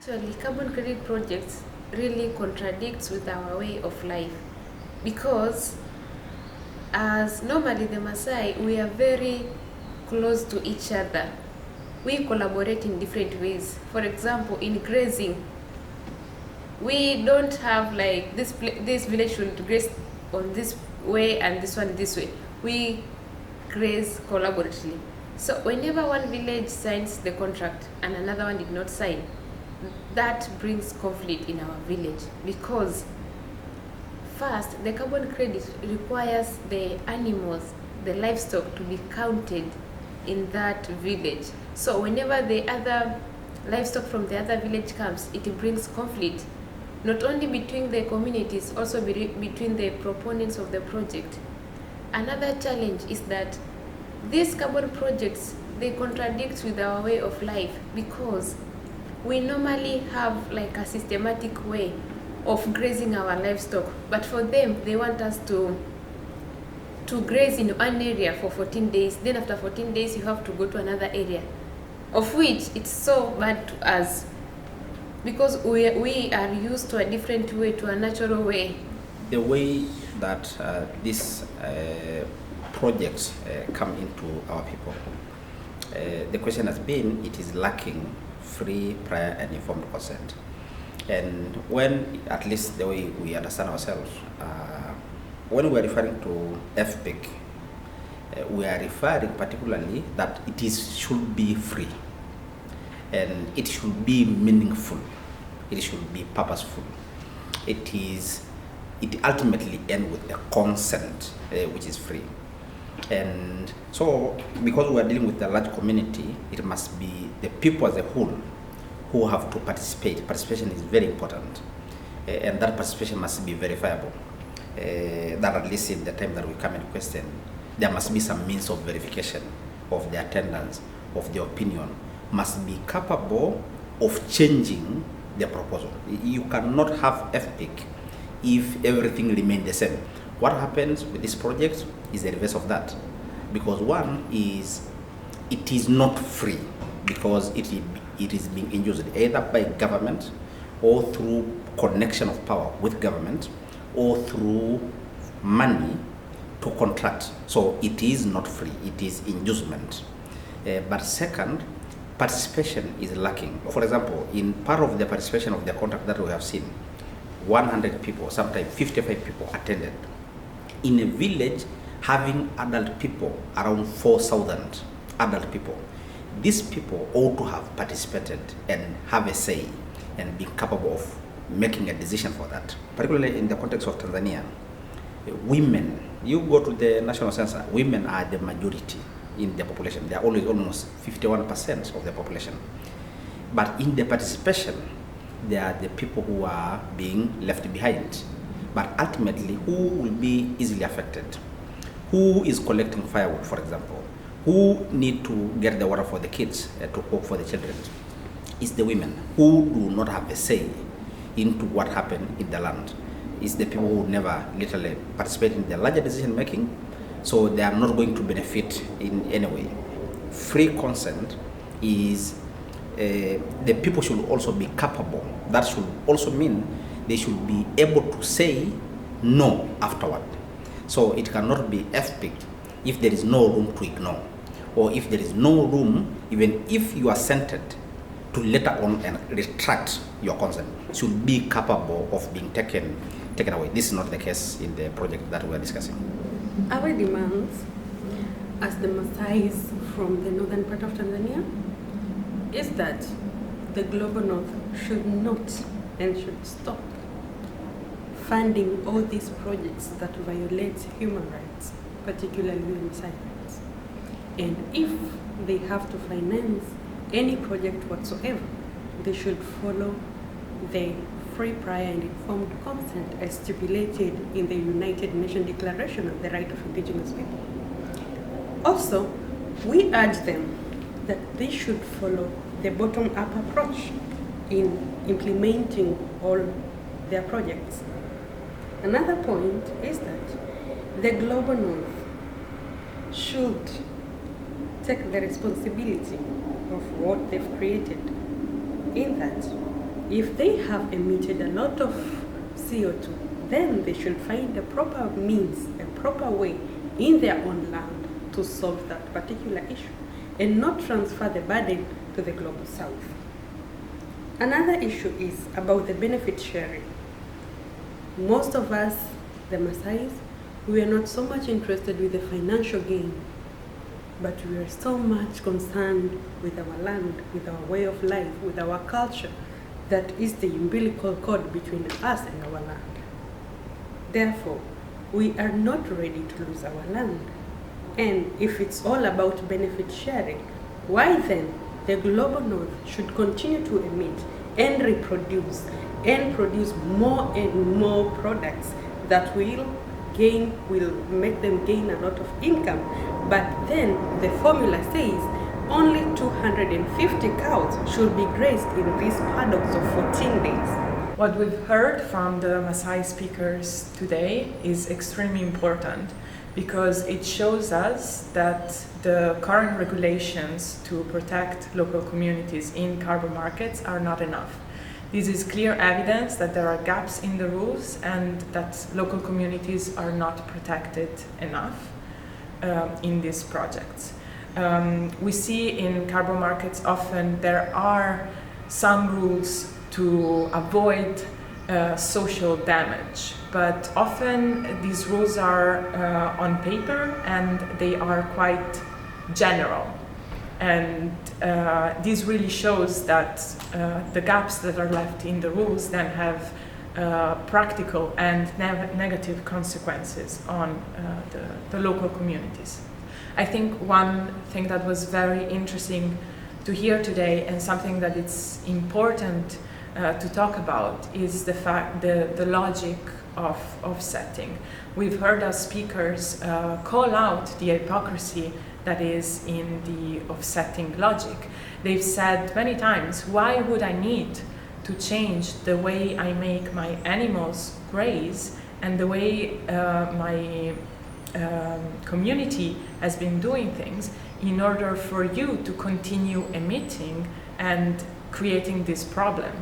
Actually, carbon credit projects really contradicts with our way of life because as normally the Maasai, we are very close to each other. We collaborate in different ways. For example, in grazing, we don't have like this village should graze on this way and this one this way. We graze collaboratively. So whenever one village signs the contract and another one did not sign, that brings conflict in our village because first, the carbon credit requires the animals, the livestock to be counted in that village. So whenever the other livestock from the other village comes, it brings conflict, not only between the communities, also between the proponents of the project. Another challenge is that these carbon projects, they contradict with our way of life because we normally have like a systematic way of grazing our livestock, but for them they want us to graze in one area for 14 days, then after 14 days you have to go to another area, of which it's so bad to us because we are used to a different way, to a natural way. The way that these projects come into our people, the question has been, it is lacking free, prior and informed consent. And when, at least the way we understand ourselves, when we are referring to FPIC, we are referring particularly that should be free, and it should be meaningful, it should be purposeful. It ultimately ends with a consent, which is free. And so, because we are dealing with a large community, it must be the people as a whole who have to participate. Participation is very important, and that participation must be verifiable. That at least in the time that we come in question, there must be some means of verification of the attendance, of the opinion, must be capable of changing the proposal. You cannot have FPIC if everything remains the same. What happens with this project is the reverse of that, because one is, it is not free because it is being induced either by government or through connection of power with government or through money to contract. So it is not free, it is inducement. But second, participation is lacking. For example, in part of the participation of the contract that we have seen, 100 people, sometimes 55 people attended. In a village having adult people, around 4,000 adult people, these people ought to have participated and have a say and be capable of making a decision for that. Particularly in the context of Tanzania, women, you go to the national census, women are the majority in the population. They are always almost 51% of the population. But in the participation, they are the people who are being left behind. But ultimately, who will be easily affected? Who is collecting firewood, for example? Who need to get the water for the kids, to cook for the children? It's the women who do not have a say into what happened in the land. It's the people who never literally participate in the larger decision making, so they are not going to benefit in any way. Free consent is, the people should also be capable. That should also mean they should be able to say no afterward. So it cannot be FPIC if there is no room to ignore, or if there is no room, even if you are sentenced, to later on and retract your consent. Should be capable of being taken away. This is not the case in the project that we are discussing. Our demands, as the Maasai from the northern part of Tanzania, is that the global north should not and should stop funding all these projects that violate human rights, particularly Maasai rights. And if they have to finance any project whatsoever, they should follow the free, prior and informed consent as stipulated in the United Nations Declaration of the Right of Indigenous People. Also, we urge them that they should follow the bottom-up approach in implementing all their projects. Another point is that the global north should take the responsibility of what they've created, in that if they have emitted a lot of CO2, then they should find a proper means, a proper way in their own land to solve that particular issue and not transfer the burden to the global south. Another issue is about the benefit sharing. Most of us, the Maasai, we are not so much interested with the financial gain, but we are so much concerned with our land, with our way of life, with our culture, that is the umbilical cord between us and our land. Therefore, we are not ready to lose our land. And if it's all about benefit sharing, why then the global north should continue to emit and reproduce and produce more and more products that will make them gain a lot of income. But then the formula says only 250 cows should be grazed in these paddocks of 14 days. What we've heard from the Maasai speakers today is extremely important because it shows us that the current regulations to protect local communities in carbon markets are not enough. This is clear evidence that there are gaps in the rules and that local communities are not protected enough in these projects. We see in carbon markets often there are some rules to avoid social damage, but often these rules are on paper and they are quite general. And this really shows that the gaps that are left in the rules then have practical and negative consequences on the local communities. I think one thing that was very interesting to hear today and something that it's important to talk about is the logic of offsetting. We've heard our speakers call out the hypocrisy that is in the offsetting logic. They've said many times, why would I need to change the way I make my animals graze and the way my community has been doing things in order for you to continue emitting and creating this problem?